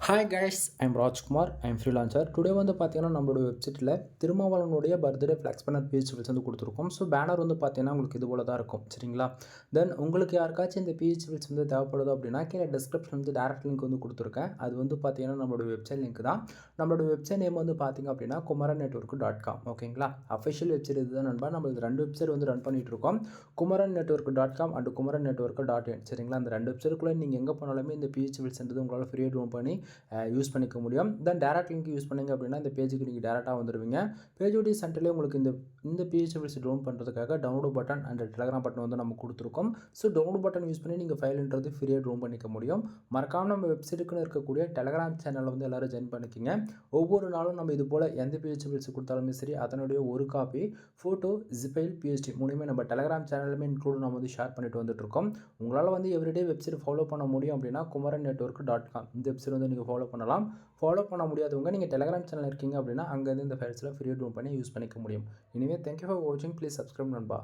Hi guys, I'm Rajkumar. I'm freelancer. Today வந்து பார்த்தீங்கன்னா நம்மளோட வெப்சைட்டில் திருமாவளவனுடைய பர்த்டே ஃப்ளெக்ஸ் பேனர் பிஹெச்பிஎல்ஸ் வந்து கொடுத்துருக்கோம். ஸோ பேனர் வந்து பார்த்தீங்கன்னா உங்களுக்கு இது போல தான் இருக்கும். சரிங்களா? தென் உங்களுக்கு யாருக்காச்சும் இந்த பிஹெச்பிஎல்ஸ் வந்து தேவைப்படுது அப்படின்னா கீழே டிஸ்கிரிப்ஷன் வந்து டேரக்ட் லிங்க் வந்து கொடுத்துருக்கேன். அது வந்து பார்த்தீங்கன்னா நம்மளோட வெப்சைட் லிங்க் தான். நம்மளோட வெப்சைட் நேம் வந்து பார்த்தீங்க அப்படின்னா kumaran-network.com. ஓகேங்களா? அஃபிஷியல் வெப்சைட் இதுதான் நண்பா. நம்ம இது 2 வெப்சைட் வந்து ரன் பண்ணிட்டு இருக்கோம். kumaran-network.com and kumaran-network.in. சரிங்களா? அந்த 2 வெப்சைட்டுக்குள்ளே நீங்கள் எங்கே போனாலுமே இந்த பிஹெச்பிஎல்ஸ்ன்றது உங்களால் ஃப்ரீயாக டவுன் பண்ணி யூஸ் பண்ணிக்க முடியும். தென் டேரக்ட் லிங்க் யூஸ் பண்ணிங்க அப்படின்னா இந்த பேஜுக்கு நீங்கள் டேரெக்டாக வந்துடுவீங்க. பேஜோடைய சென்டர்லேயே உங்களுக்கு இந்த பிஹெச்பிஎல்ஸ் டவுன் பண்ணுறதுக்காக download button and Telegram button வந்து நம்ம கொடுத்துருக்கோம். ஸோ டவுன்லோட் பட்டன் யூஸ் பண்ணி நீங்கள் ஃபைல்ன்றது ஃப்ரீயாக டவுன் பண்ணிக்க முடியும். மறக்காமல் நம்ம வெப்சைட்டுக்குன்னு இருக்கக்கூடிய டெலகிராம் சேனலில் வந்து எல்லோரும் ஜாயின் பண்ணிக்கிங்க. ஒவ்வொரு நாளும் நம்ம இது போல் எந்த பிஹெச்பிஎல்ஸ் கொடுத்தாலுமே சரி அதனுடைய ஒரு காப்பி ஃபோட்டோ ஜிபைல் பிஹெச்டி மூலியமே நம்ம டெலகிராம் சேனலுமே இன்க்ளூட் நம்ம வந்து ஷேர் பண்ணிட்டு வந்துட்டுருக்கோம். உங்களால் வந்து எவ்ரிடே வெப்சைட் ஃபாலோ பண்ண முடியும் அப்படின்னா kumaran-network.com இந்த வெப்சைட் வந்து நீங்கள் ஃபாலோ பண்ணலாம். ஃபாலோ பண்ண முடியாதவங்க நீங்கள் டெலகிராம் சேனல் இருக்கீங்க அப்படின்னா அங்கேருந்து இந்த ஃபைல்ஸ்லாம் ஃப்ரீயாக டவுன் பண்ணி யூஸ் பண்ணிக்க முடியும். எனிவே தேங்க்யூ ஃபார் வாட்சிங். ப்ளீஸ் சப்ஸ்கிரைப் நண்பா.